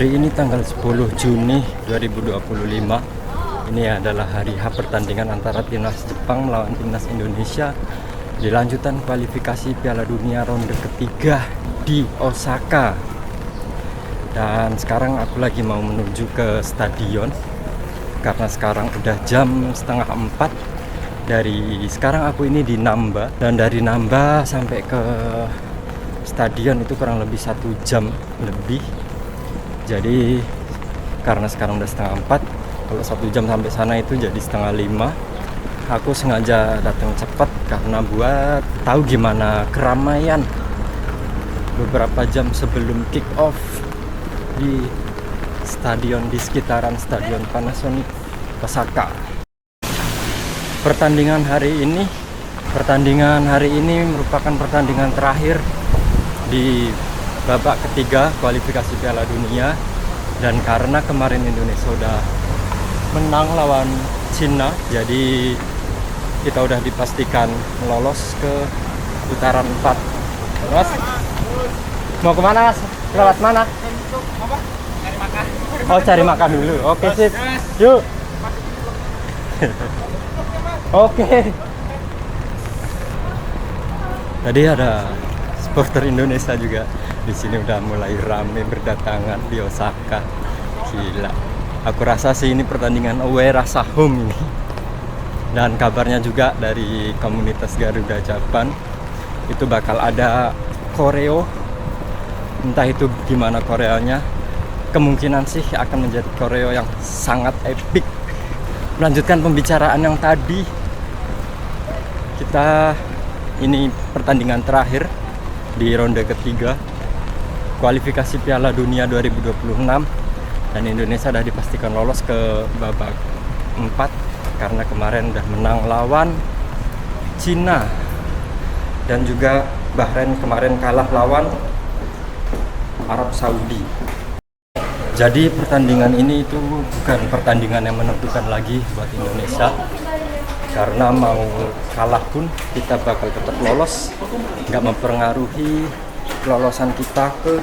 Hari ini tanggal 10 Juni 2025. Ini adalah hari H pertandingan antara timnas Jepang melawan timnas Indonesia di lanjutan kualifikasi Piala Dunia ronde ketiga di Osaka. Dan sekarang aku lagi mau menuju ke stadion karena sekarang udah jam setengah 4. Dari sekarang aku ini di Namba, dan dari Namba sampai ke stadion itu kurang lebih 1 jam lebih. Jadi karena sekarang udah setengah 4, kalau 1 jam sampai sana itu jadi setengah 5. Aku sengaja datang cepat karena buat tahu gimana keramaian beberapa jam sebelum kick off di stadion, di sekitaran stadion Panasonic Osaka. Pertandingan hari ini merupakan pertandingan terakhir di babak ketiga kualifikasi Piala Dunia, dan karena kemarin Indonesia udah menang lawan Cina, jadi kita udah dipastikan lolos ke putaran 4. Mas, mau kemana Mas? Lewat mana? Cari makan. Oh, cari makan dulu. Oke, sip. Yuk. Oke. Tadi ada supporter Indonesia juga di sini, udah mulai rame berdatangan di Osaka. Gila. Aku rasa sih ini pertandingan away rasa home ini. Dan kabarnya juga dari komunitas Garuda Japan itu bakal ada koreo. Entah itu gimana koreonya. Kemungkinan sih akan menjadi koreo yang sangat epic. Melanjutkan pembicaraan yang tadi, kita ini pertandingan terakhir di ronde ketiga kualifikasi Piala Dunia 2026, dan Indonesia sudah dipastikan lolos ke babak 4 karena kemarin udah menang lawan Cina, dan juga Bahrain kemarin kalah lawan Arab Saudi. Jadi pertandingan ini itu bukan pertandingan yang menentukan lagi buat Indonesia, karena mau kalah pun kita bakal tetap lolos, nggak mempengaruhi kelolosan kita ke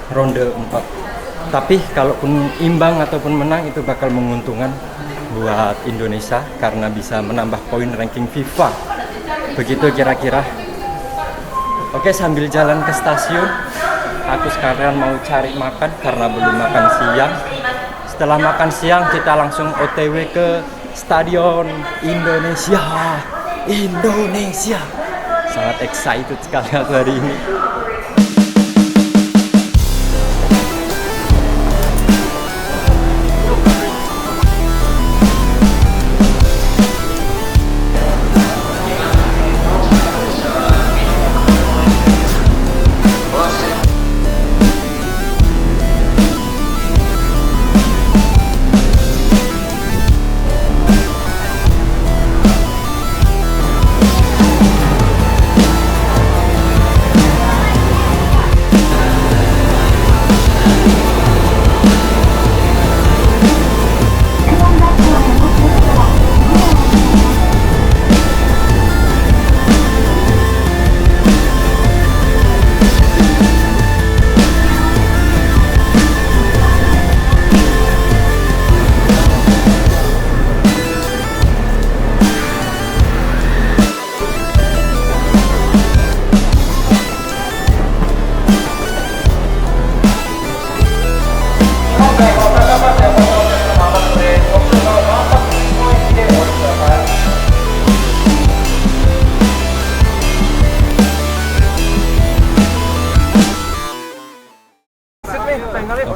ronde 4. Tapi kalaupun imbang ataupun menang itu bakal menguntungkan buat Indonesia karena bisa menambah poin ranking FIFA. Begitu kira-kira. Oke, sambil jalan ke stasiun, aku sekarang mau cari makan karena belum makan siang. Setelah makan siang kita langsung OTW ke Stadion Indonesia. Sangat excited sekali aku hari ini.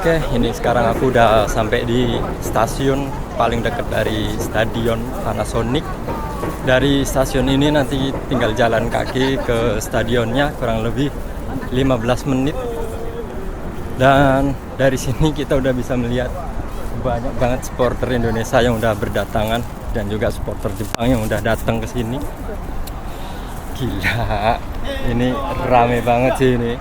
Oke, ini sekarang aku udah sampai di stasiun paling dekat dari stadion Panasonic. Dari stasiun ini nanti tinggal jalan kaki ke stadionnya kurang lebih 15 menit. Dan dari sini kita udah bisa melihat banyak banget supporter Indonesia yang udah berdatangan, dan juga supporter Jepang yang udah datang ke sini. Gila, ini rame banget sih ini.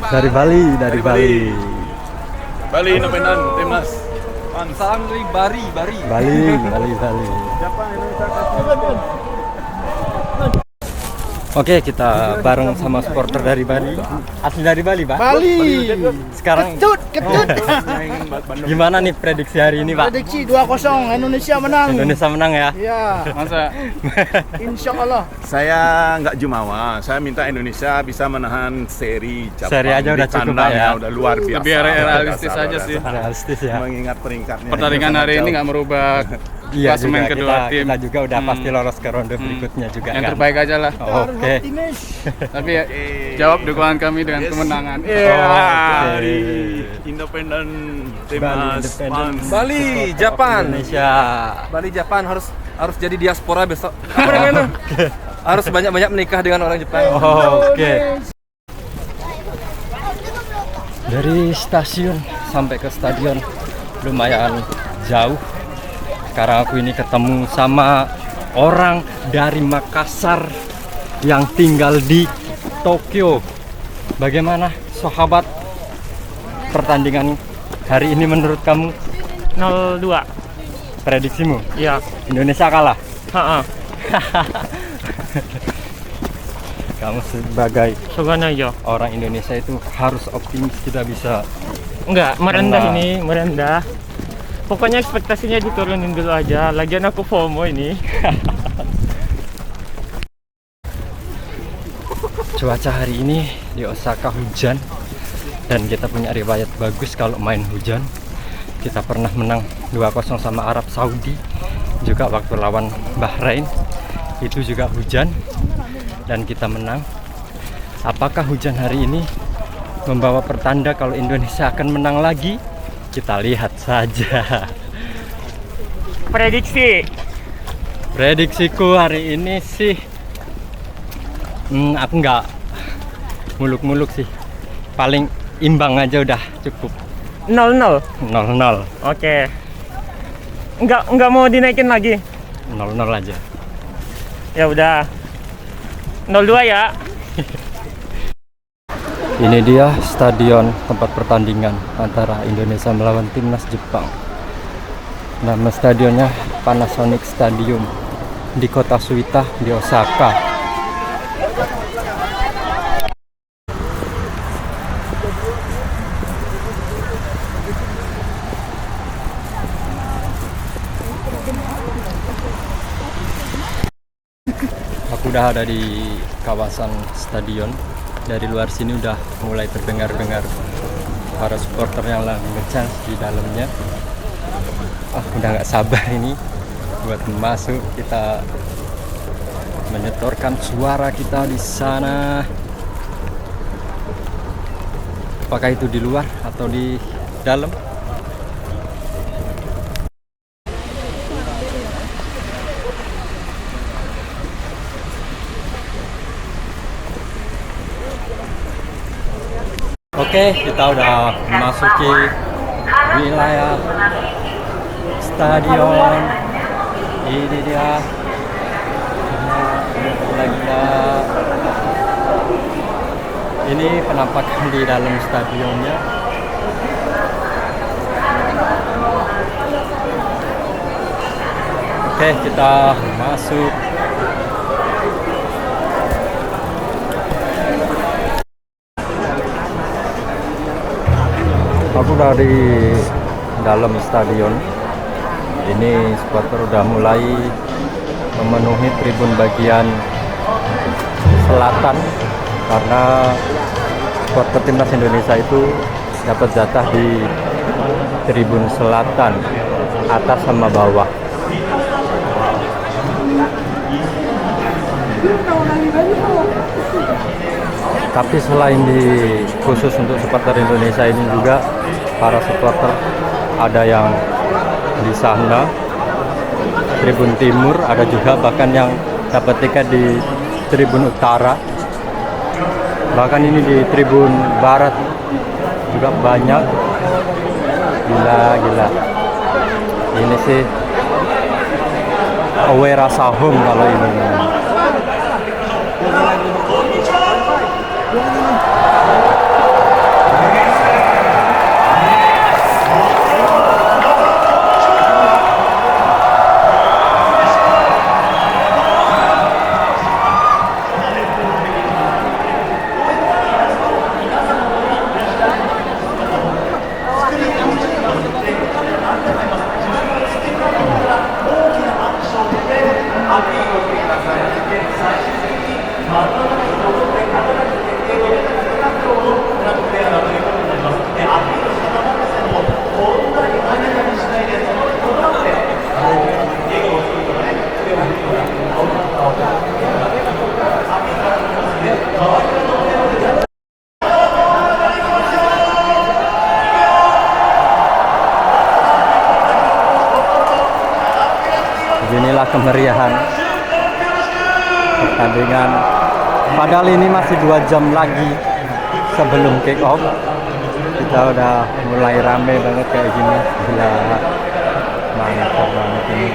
Dari Bali. Bali nomenan timnas. Salam dari Bali. Bali. Oke, kita bareng sama supporter dari Bali. Asli dari Bali, Pak? Bali. Sekarang Ketut. gimana nih prediksi hari ini, Pak? Prediksi 2-0 Indonesia menang. Indonesia menang ya? Iya, Masa? insya Allah. Saya nggak jumawa, saya minta Indonesia bisa menahan seri Jepang. Seri aja udah di cukup, kandang Pak, ya. Udah luar biasa. Lebih realistis Luar aja biasa. sih. Realistis ya. Mengingat peringkatnya. Pertandingan hari ini nggak merubah Iya klasemen juga, kedua tim. kita juga udah pasti lolos ke ronde berikutnya juga Yang kan. terbaik aja lah. Oke. Optimis. Tapi ya, jawab dukungan kami dengan Yes. kemenangan. Dari Independen Timnas Independen. Fans. Bali, Supporter Japan. Indonesia. Bali Japan harus jadi diaspora besok. Apa namanya? Harus banyak-banyak menikah dengan orang Jepang. Oke. Dari stasiun sampai ke stadion lumayan jauh. Sekarang aku ini ketemu sama orang dari Makassar yang tinggal di Tokyo. Bagaimana sahabat pertandingan hari ini menurut kamu? 0-2. Prediksimu? Iya. Indonesia kalah. Heeh. Kamu sebagai Sugana aja. orang Indonesia itu harus optimis, kita bisa. Enggak, merendah Enggak. ini, merendah. Pokoknya ekspektasinya diturunin dulu aja. Lagian aku FOMO ini. Cuaca hari ini di Osaka hujan dan kita punya riwayat bagus kalau main hujan. Kita pernah menang 2-0 sama Arab Saudi, juga waktu lawan Bahrain itu juga hujan dan kita menang. Apakah hujan hari ini membawa pertanda kalau Indonesia akan menang lagi? Kita lihat saja. Prediksiku hari ini sih aku nggak muluk-muluk sih, paling imbang aja udah cukup. 0-0. 0-0. Oke. Enggak mau dinaikin lagi. 0-0 aja. Ya udah. 0-2 ya. Ini dia stadion tempat pertandingan antara Indonesia melawan timnas Jepang. Nama stadionnya Panasonic Stadium di kota Suita di Osaka. Aku udah ada di kawasan stadion. Dari luar sini udah mulai terdengar-dengar para supporter yang lagi ngechance di dalamnya. Udah nggak sabar ini buat masuk, kita menyetorkan suara kita di sana. Apakah itu di luar atau di dalam? Oke, kita udah memasuki wilayah stadion. Ini dia. Gila-gila. Ini penampakan di dalam stadionnya. Oke, kita masuk. Aku udah di dalam stadion. Ini supporter udah mulai memenuhi tribun bagian selatan karena supporter timnas Indonesia itu dapat jatah di tribun selatan, atas sama bawah. Tapi selain di khusus untuk supporter Indonesia ini juga para supporter ada yang di sana tribun timur, ada juga bahkan yang dapat tiket di tribun utara, bahkan ini di tribun barat juga banyak. Gila ini sih away rasa home kalau ini. Beginilah kemeriahan pertandingan. Padahal ini masih 2 jam lagi sebelum kick off. Kita udah mulai rame banget kayak gini. Gila, mantap banget ini.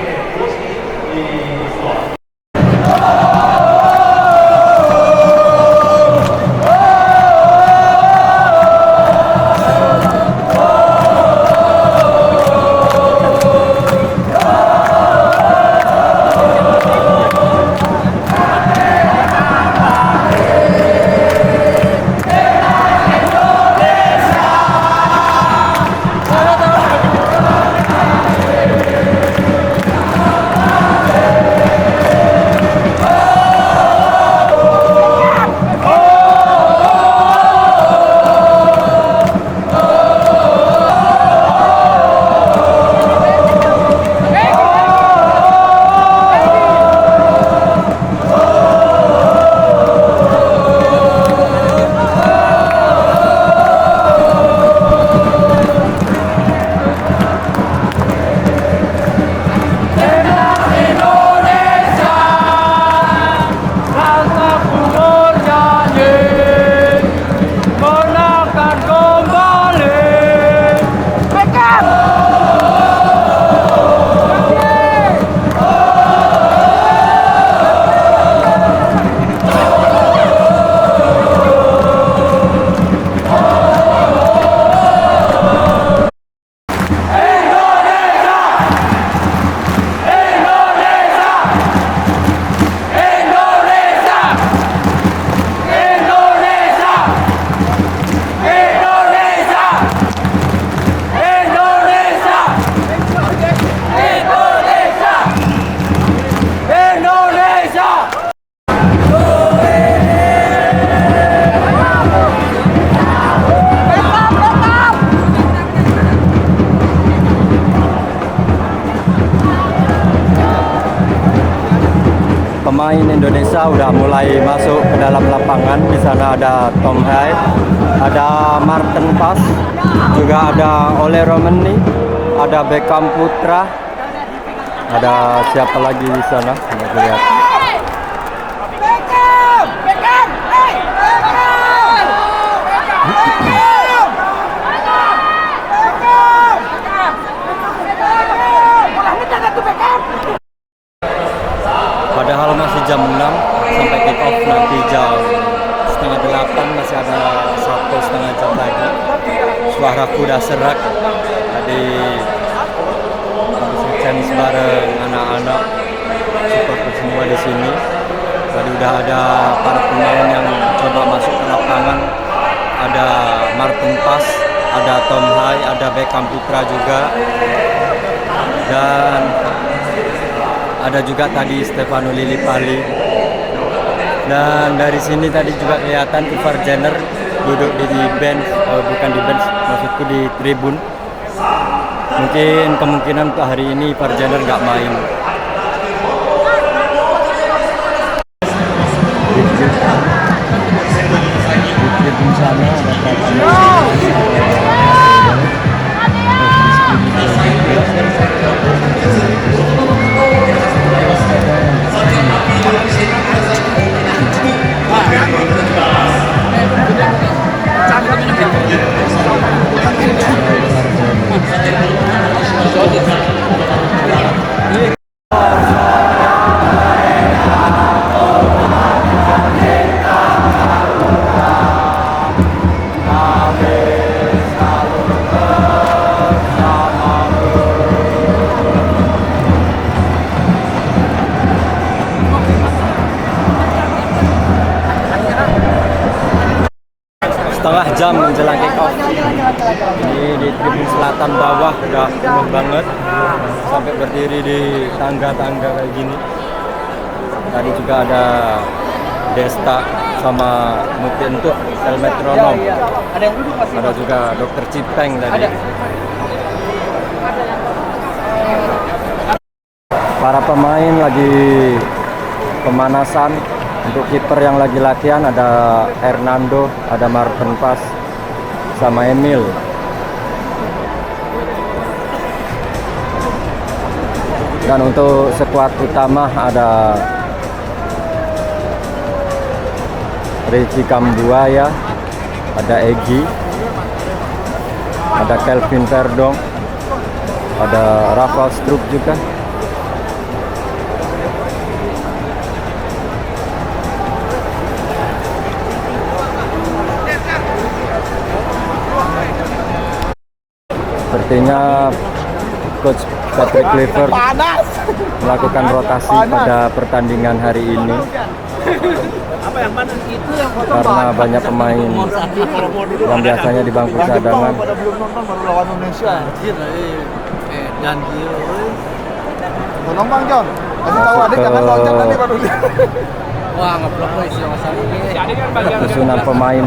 Pemain Indonesia udah mulai masuk ke dalam lapangan. Di sana ada Tom Hai, ada Martin Pas, juga ada Ole Romani, ada Beckham Putra, ada siapa lagi di sana? Nggak lihat. Padahal masih jam 6 sampai kick off nanti jam setengah 8, masih ada 1,5 jam lagi. Suaraku udah serak tadi habis ngechance bareng anak-anak supporter semua di sini. Tadi udah ada para pemain yang coba masuk ke lapangan. Ada Martin Pas, ada Tom Hai, ada Beckham Putra juga. Dan ada juga tadi Stefano Lillipali. Dan dari sini tadi juga kelihatan Ivar Jenner duduk di bench, bukan di bench, maksudku di tribun. Mungkin kemungkinan untuk hari ini Ivar Jenner nggak main. Di tribun sana setengah jam menjelang kick off. Ini di tribun selatan bawah udah penuh banget, sampai berdiri di tangga-tangga kayak gini. Tadi juga ada Desta sama Muti Entut, El Metronom. Ada yang duduk masih. Ada juga Dokter Cipeng tadi. Ada. Para pemain lagi pemanasan. Untuk kiper yang lagi latihan ada Hernando, ada Martin Pas, sama Emil. Dan untuk skuad utama ada Ricky Kambuaya, ada Egi, ada Kelvin Verdong, ada Rafael Strupp juga. Sepertinya Coach Patrick Kluivert melakukan rotasi pada pertandingan hari ini karena banyak pemain yang biasanya di bangku cadangan Pada belum nonton baru lawan Indonesia. Janji. Tolong Bang John. Kasih tahu masuk adik jangan loncat nanti ke baru dia. Wah, ngeblok guys yang asal ini. susunan pemain.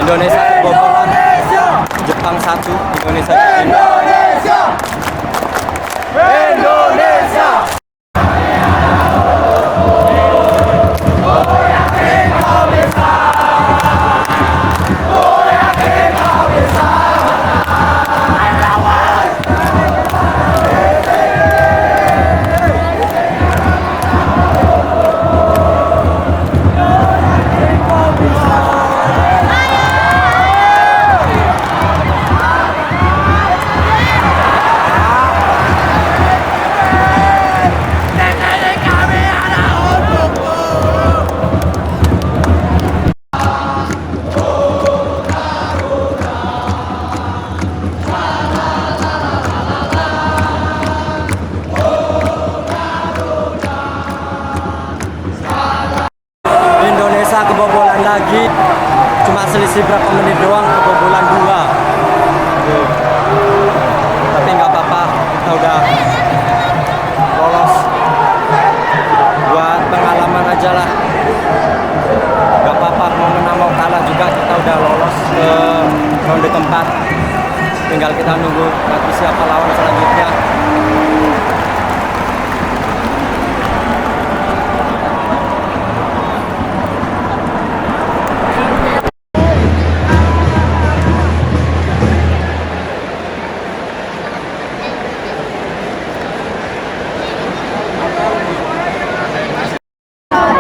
Indonesia kebobolan, Jepang 1, Indonesia Indonesia kebobolan lagi, cuma selisih berapa menit doang, kebobolan 2. Tuh. Tapi nggak apa-apa, kita udah lolos. Buat pengalaman aja lah, nggak apa-apa, mau menang mau kalah juga kita udah lolos ke ronde keempat. Tinggal kita nunggu nanti siapa lawan selanjutnya.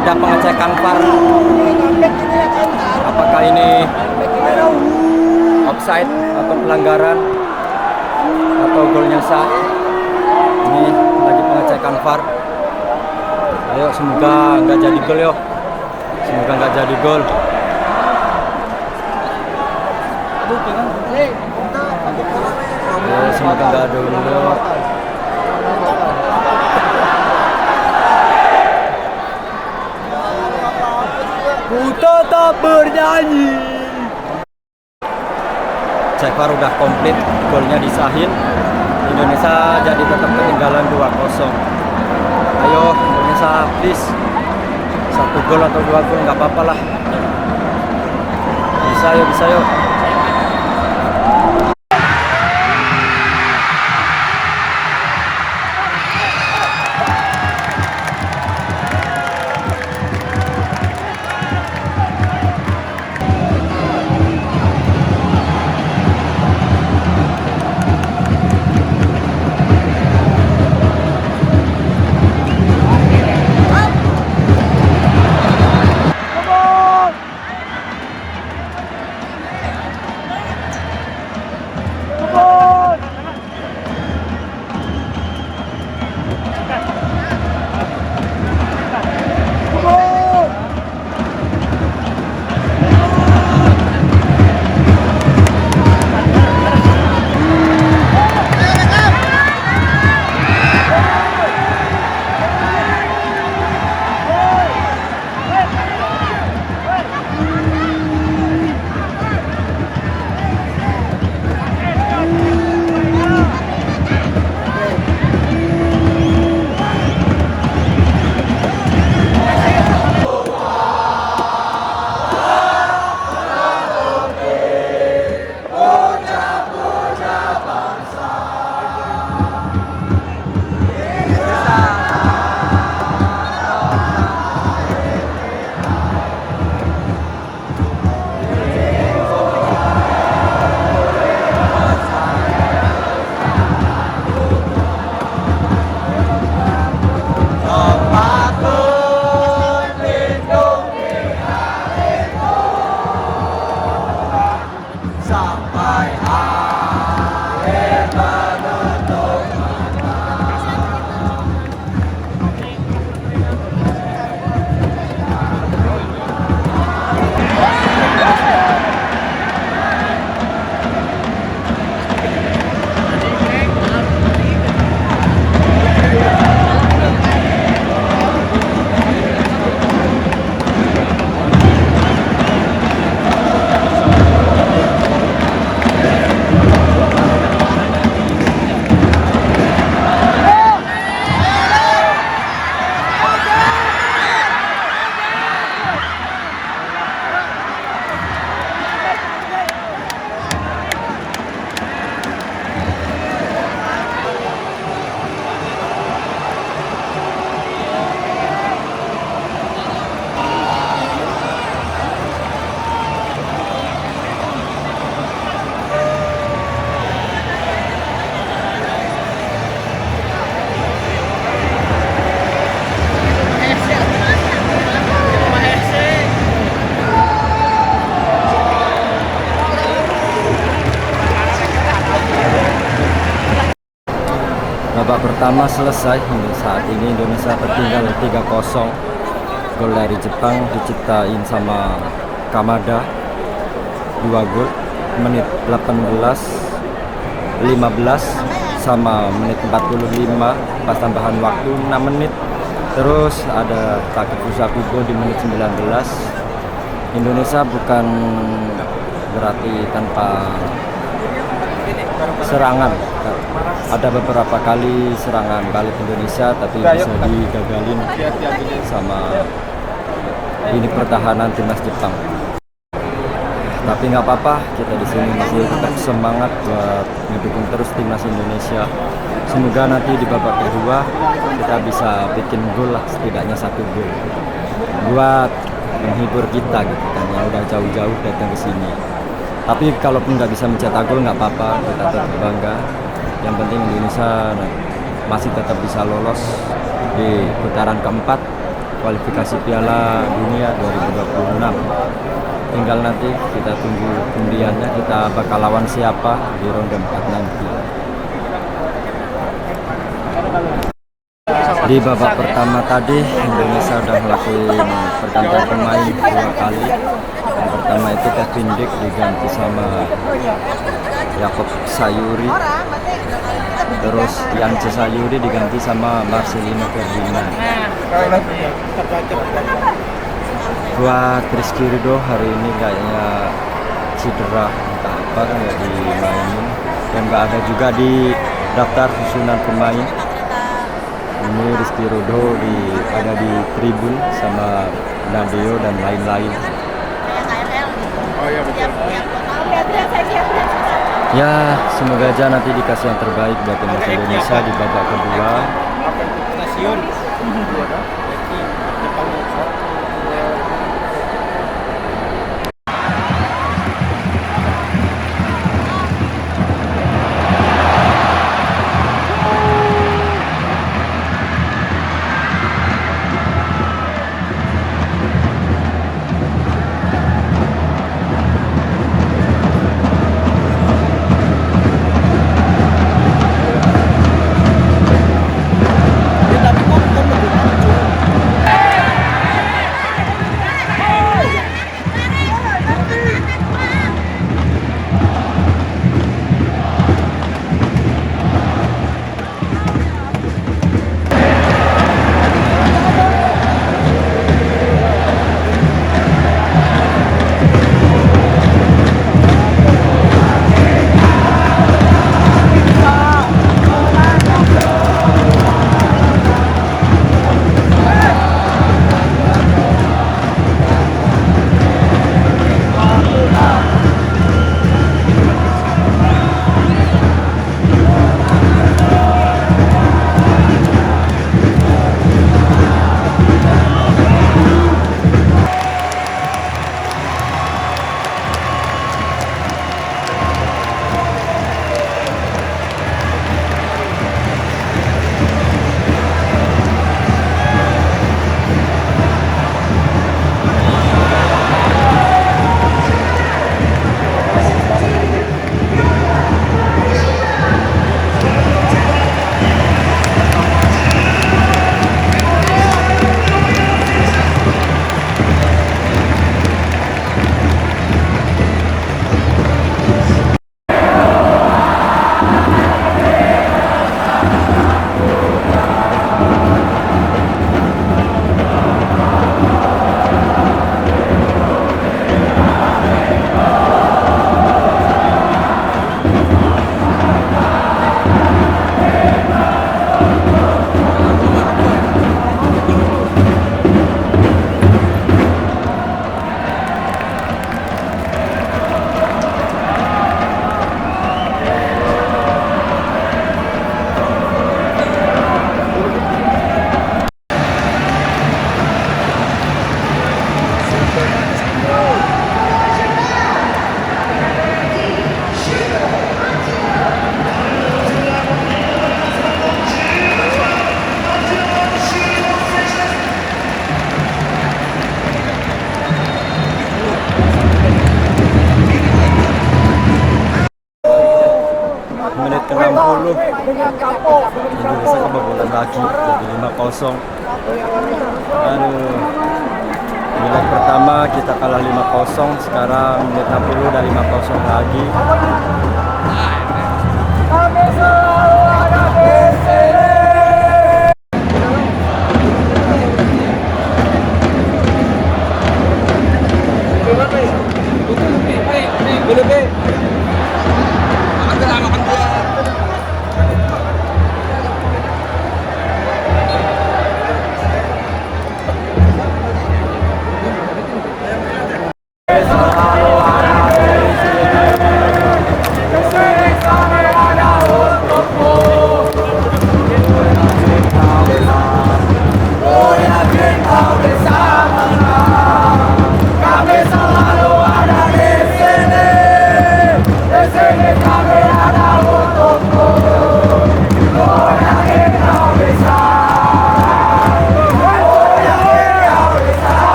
Ada pengecekan VAR, apakah ini offside atau pelanggaran atau golnya sah. Ini lagi pengecekan VAR. Ayo, semoga nggak jadi gol yo, semoga nggak jadi gol. Semoga nggak ada gol. Ku tetap bernyanyi. Cek VAR udah komplit, golnya disahin. Indonesia jadi tetap ketinggalan 2-0. Ayo Indonesia, please, 1 gol atau 2 gol nggak apa-apa lah. Bisa yuk. babak pertama selesai. Saat ini Indonesia tertinggal 3-0. Gol dari Jepang diciptain sama Kamada, 2 gol menit 18, 15 sama menit 45 pas tambahan waktu 6 menit. Terus ada Takefusa Kubo di menit 19. Indonesia bukan berarti tanpa serangan. Ada beberapa kali serangan balik Indonesia tapi bisa digagalin sama ini pertahanan timnas Jepang. Tapi nggak apa-apa, kita di sini masih tetap semangat buat mendukung terus timnas Indonesia. Semoga nanti di babak kedua kita bisa bikin gol lah, setidaknya 1 gol buat menghibur kita gitu kan, yang udah jauh-jauh datang ke sini. Tapi kalaupun nggak bisa mencetak gol nggak apa-apa, kita tetap bangga. Yang penting Indonesia masih tetap bisa lolos di putaran keempat kualifikasi Piala Dunia 2026. Tinggal nanti kita tunggu undiannya, kita bakal lawan siapa di ronde 4 nanti. Di babak pertama tadi Indonesia udah ngelakuin pergantian pemain 2 kali. Yang pertama itu Kevin Dick diganti sama Yakob Sayuri. Terus Yance Sayuri diganti sama Marcelino Ferdinand. Buat Rizky Ridho hari ini kayaknya cedera entah apa, nggak dimainin dan nggak ada juga di daftar susunan pemain. Ini Rizky Ridho ada di tribun sama Nadeo dan lain-lain. Ya, semoga aja nanti dikasih yang terbaik buat timnas Indonesia di babak kedua. Indonesia kebobolan lagi jadi 5-0. Aduh. Di leg pertama kita kalah 5-0, sekarang menit 60 udah 5-0 lagi.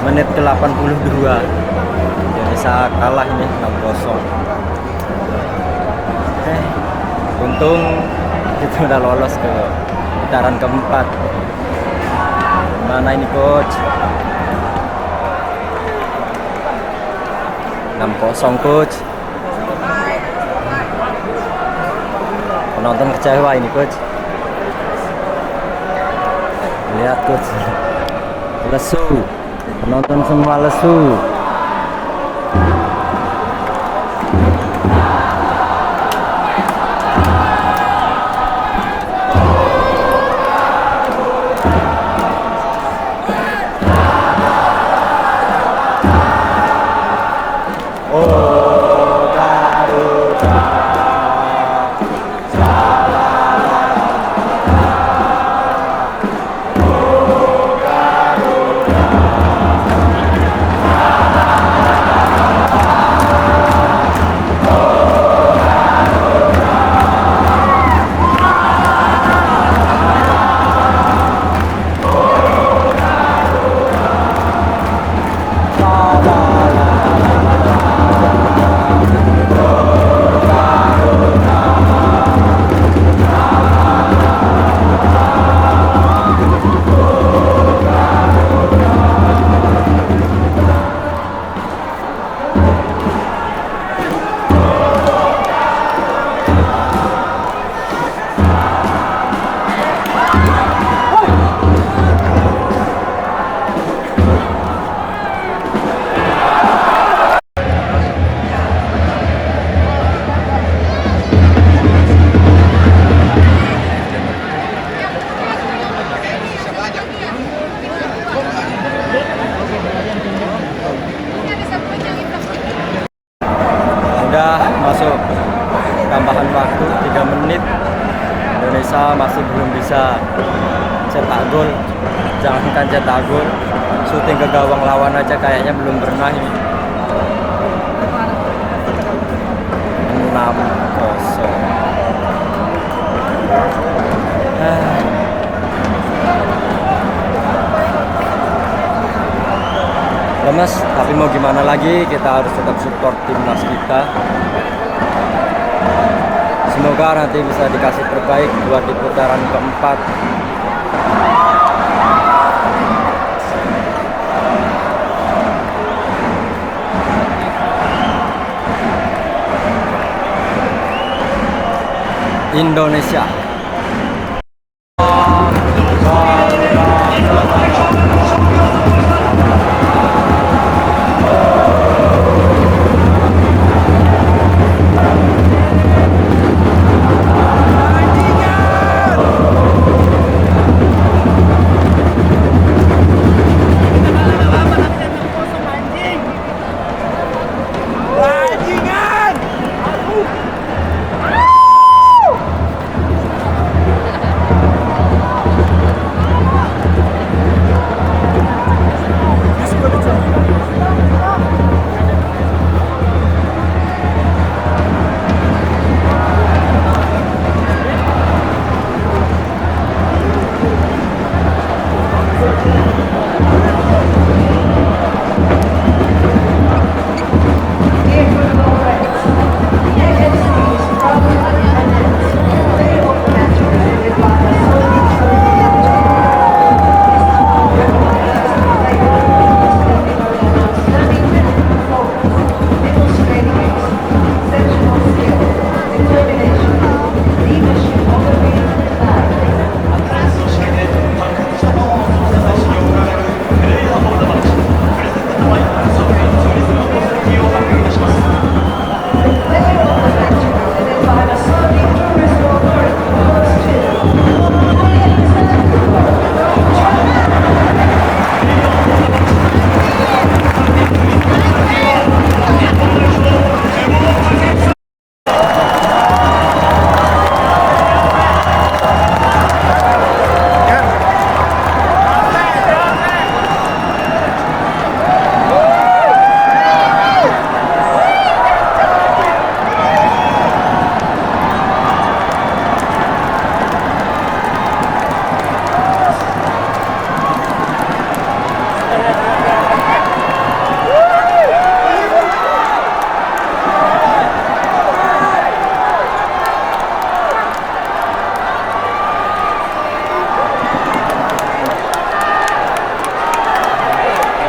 Menit ke-82 Indonesia kalah ini 6-0. Untung kita udah lolos ke putaran keempat. Mana ini coach? 6-0 coach. Penonton kecewa ini coach. Lihat coach, lesu. Penonton semua lesu. Udah masuk tambahan waktu 3 menit, Indonesia masih belum bisa cetak gol. Jangankan cetak gol, syuting ke gawang lawan aja kayaknya belum pernah ini. 6-0. lemes, tapi mau gimana lagi, kita harus tetap support timnas kita. Semoga nanti bisa dikasih terbaik buat di putaran keempat. Indonesia.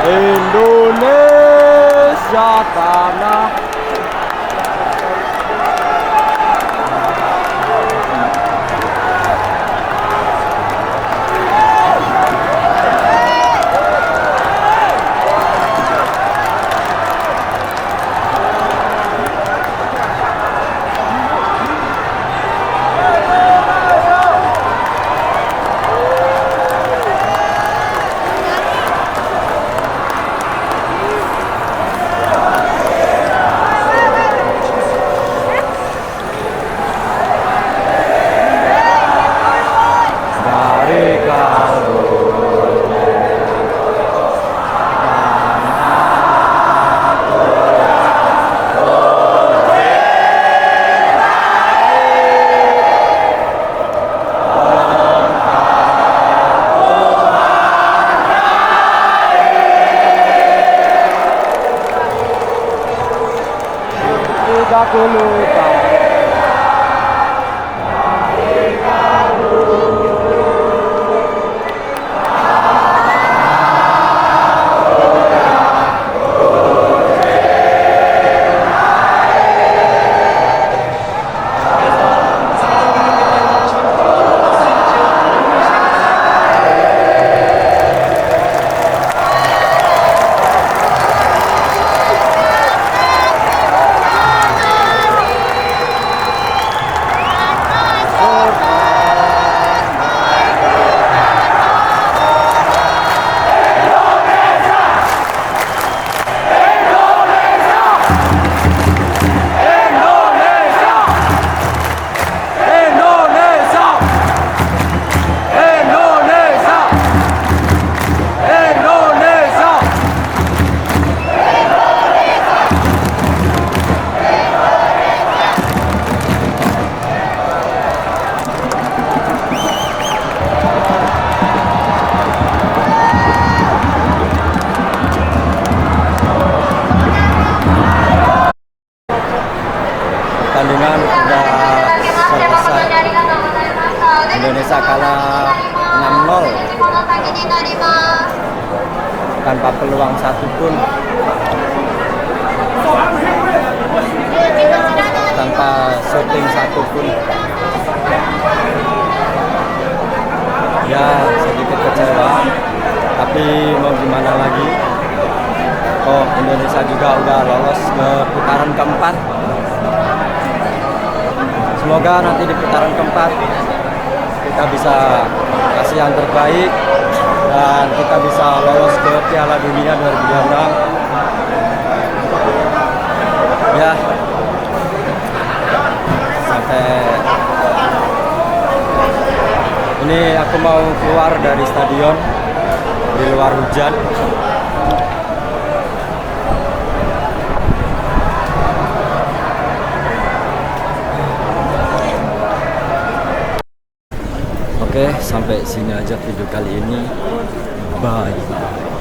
Indonesia tanah Indonesia kalah 6-0 tanpa peluang satupun, tanpa shooting satupun. Ya sedikit kecewa, tapi mau gimana lagi. Oh, Indonesia juga udah lolos ke putaran keempat. Semoga nanti di putaran keempat kita bisa kasih yang terbaik dan kita bisa lolos ke Piala Dunia 2026. Ya, sampai ini aku mau keluar dari stadion di luar hujan. Oke, sampai sini aja video kali ini. Bye.